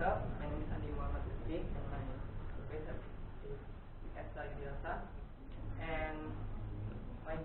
myself. My name is Andi and my professor is and my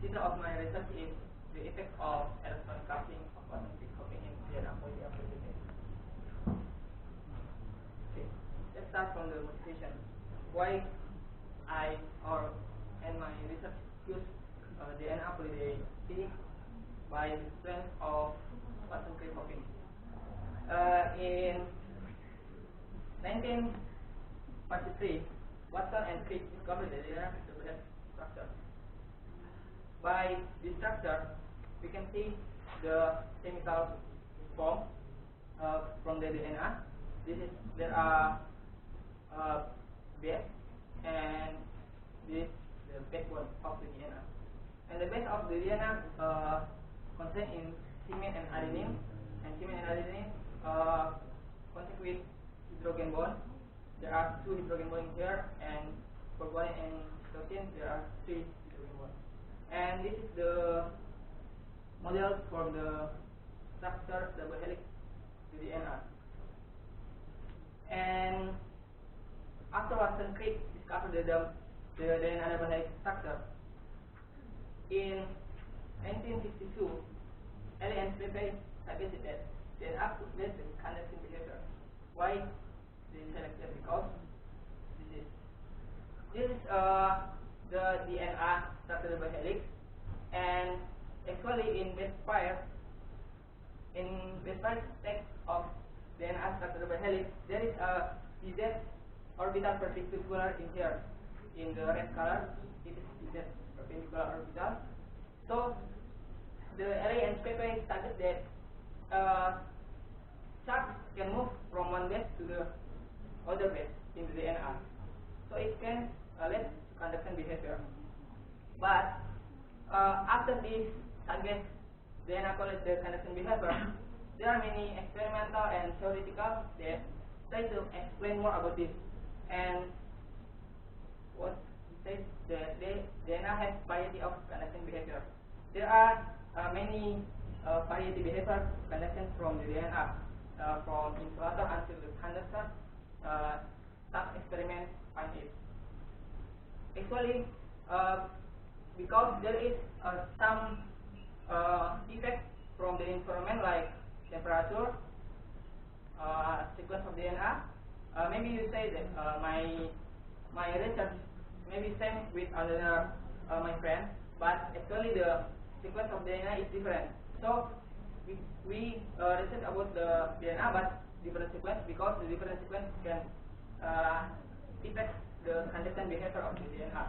title of my research is the effect of electron coupling of Watson-Crick hopping in DNA polyamplification. Okay, let's start from the motivation. Why I and my research use DNA polyamplification by the strength of Watson-Crick hopping. In 1943, Watson and Crick discovered the DNA structure. By this structure, we can see the chemical form from the DNA. There are base and this the backbone of the DNA. And the base of the DNA contains in thymine and adenine, and thymine and adenine contact with hydrogen bond. There are 2 hydrogen bonds here, and for guanine and cytosine there are 3 hydrogen bonds. And this is the model for the structure double helix to the DNA. And after Watson-Crick discovered the DNA double helix structure, in 1962, Andi and suggested that DNA could lead to conducting behavior. Why they selected? Because this is the DNA structure double helix, and actually in base pair state of DNA structure double helix, there is a Z orbital perpendicular in here. In the red color, it is Z perpendicular orbital. So the Andi and stated that charge can move from one base to the other base in the DNA, so it can lead to conduction behavior. But after this target DNA collect the conduction behavior, there are many experimental and theoretical that try to explain more about this. And what says that the DNA has variety of conduction behavior. There are many variety behavior conduction from the DNA, from insulator until the conductor. Some experiment find it. Actually, because there is some effect from the environment like temperature, sequence of DNA. Maybe you say that my research may be same with other my friend, but actually the sequence of DNA is different. So we research about the DNA, but different sequence, because the different sequence can affect the conduction behavior of the DNA.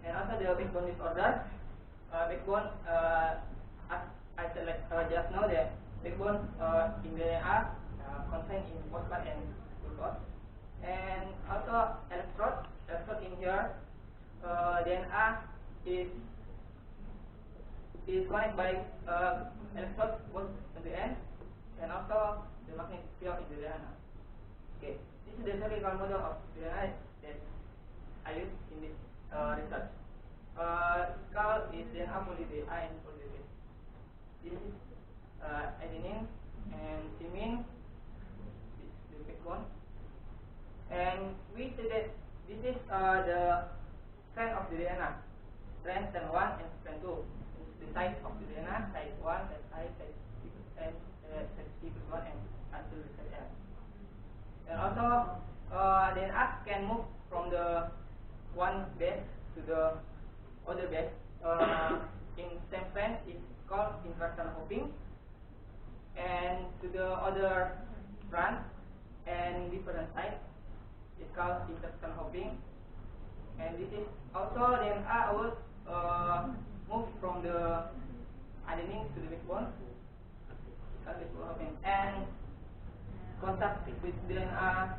And also the backbone disorder. Backbone, as I said just now, that backbone in the DNA contained in phosphate and glucose. And also electrode in here, DNA is connected by electrode both at the end, and also the magnetic field in the DNA. Okay, this is the theoretical model of DNA that I use in this research. Skull is DNA poly I and poly base. This is adenine and thymine. This is the backbone. And we see that this is the strength of the DNA. Strength 1 and strength 2. The size of the DNA, size 1, size 1, and until the size N. And also, DNA can move from the one base to the other base. In same strand is called intrastrand hopping, and to the other strand and different size is called interstrand hopping. And this is also DNA will move from the adenine to the backbone, and contact with DNA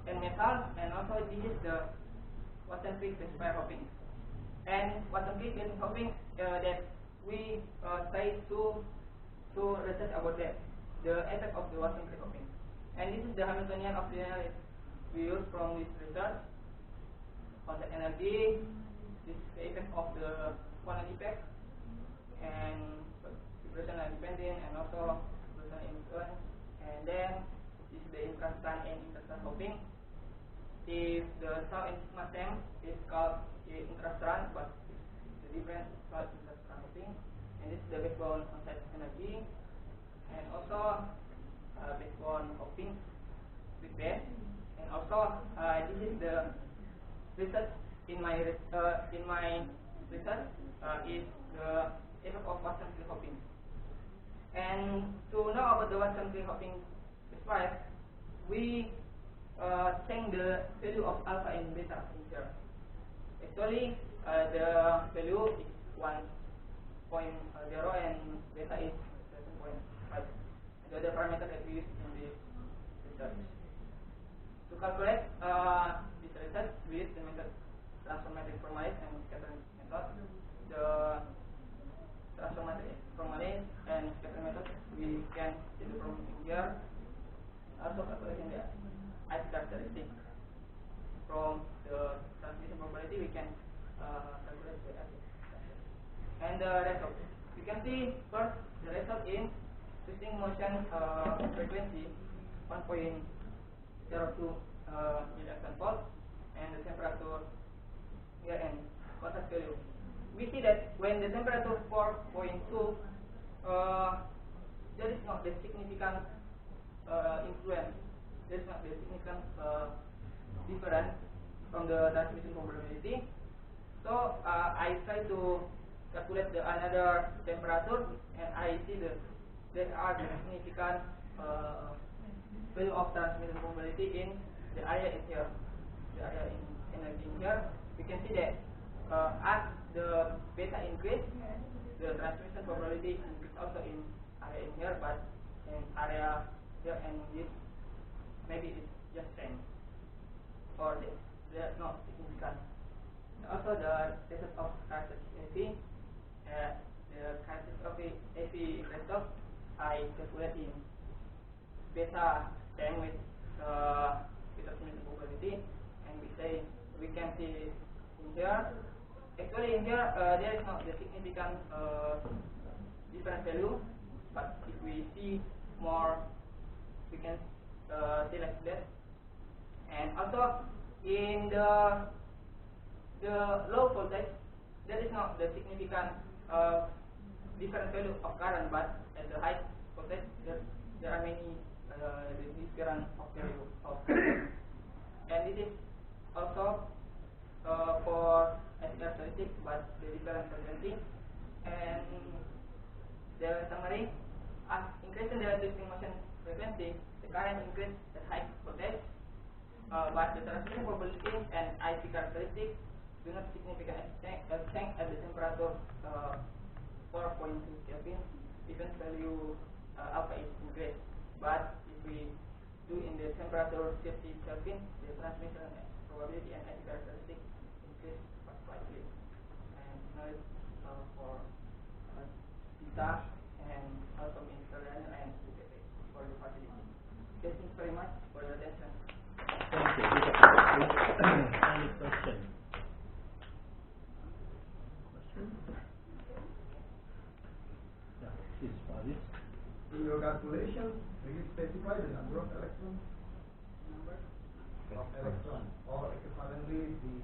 and metal. And also this is the Watson-Crick base pair hopping. And Watson-Crick base hopping that we try to research about that, the effect of the Watson-Crick hopping. And this is the Hamiltonian of DNA we use from this research. Contact energy, this is the effect of the quantum effect, and vibrational independent, and also vibrational influence. And then this is the intraspan and interspan hopping. If the tau and sigma same, it's called intraspan, but the difference is called interspan hopping. And this is the backbone on-site energy, and also backbone hopping with that. And also this is the research in my research is the effect of Watson-Crick hopping. And to know about the Watson-Crick hopping response, we change the value of alpha and beta in here. Actually, the value is 1.0 and beta is 7.5. The other parameter that we use in this research. To calculate this research, we use the method transformative formalism and scattering method. The transformative formalism and scattering method we can see the problem in here. Also calculating the ice characteristic from the transmission probability, we can calculate the ice characteristic. And the result, we can see first the result in twisting motion frequency 1.02 milliamp volt, and the temperature here and contact value. We see that when the temperature 4.2, there is not the significant influence. There is not the significant difference from the transmission probability. So I try to calculate the another temperature, and I see that there are the significant value of transmission probability in the area in here, the area in energy in here. We can see that as the beta increase, the transmission probability increase also in area in here, but in area here and this maybe it's just same, or there's not significant. Also the result of characteristic AP, the characteristic of AP result I calculate in beta same with transmission probability, and we can see in here. Actually in here there is not the significant different value, but if we see more, we can see like that. And also in the low voltage, there is not the significant different value of current, but at the high voltage there are many the different of value of current. And this is also for characteristic, but the different frequency. And the summary, as increasing the twisting motion frequency, the current increase at high voltage, but the transmission probability and IC characteristics do not significantly change at the temperature 4.2 Kelvin, even value alpha is increased. But if we do in the temperature 50 Kelvin, the transmission probability and IC characteristics increase quite slightly. And now for beta and also in Australia and UPP for the facility. Thank you very much for your attention. Thank you. Any question? Yeah, please, Faris. In your calculations, do you specify the number of electrons? Of electrons, or equivalently the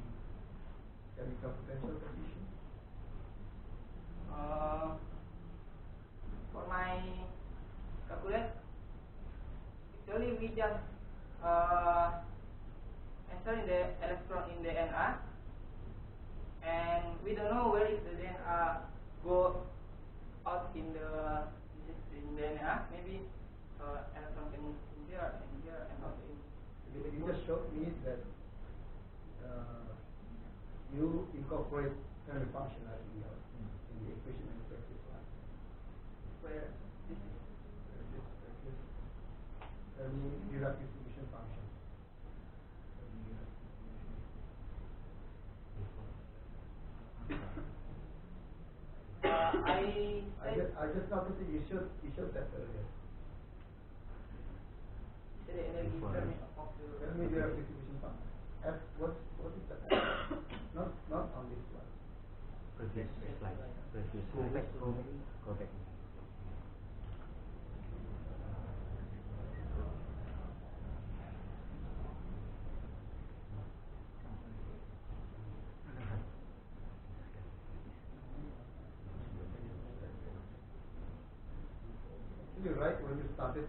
chemical potential coefficient? For my calculate, actually we just enter the electron in the DNA, and we don't know where is the DNA go out in the DNA. Maybe electron can move in here and also in. You just showed me that you incorporate family function as in the equation in the practice line. Where this is family Dirac distribution function. I just noticed that you showed that earlier. the energy Fermi of the Fermi Dirac distribution function. F, what is that? not on this slide. Previous slide. Go back. right, when you started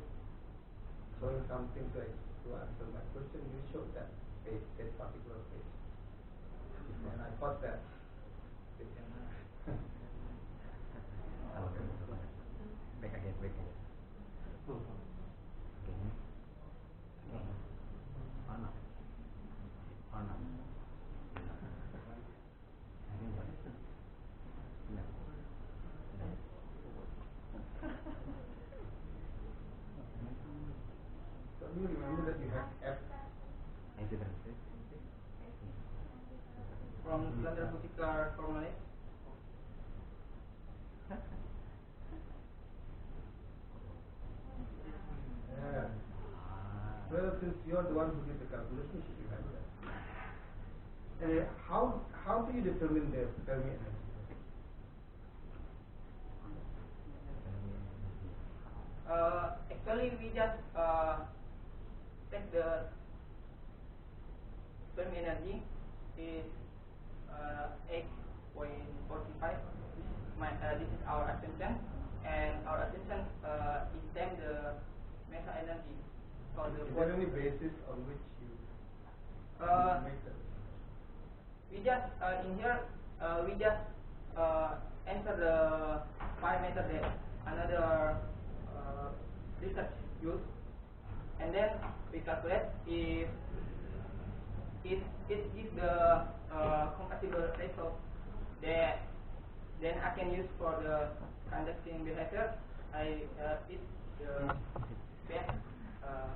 showing something to answer my question, you showed that page, that particular page. And I thought that Back again. Okay. Mana? So do you remember that you have F? From standard particular formula. Yeah. Well, since you are the one who did the calculation, you should remember that. How do you determine the Fermi energy? Actually, we just take the Fermi energy is 8.45. This is our assumption, and our assumption is then the meta energy. For the Is there any basis on which you make that? We just in here we just enter the parameter that another research use, and then we calculate if it gives the compatible ratio that then I can use for the conducting behavior. It's the best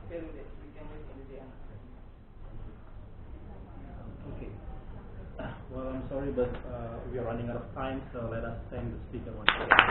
value that we can use in the end. Okay. Well, I'm sorry, but we are running out of time, so let us thank the speaker once again.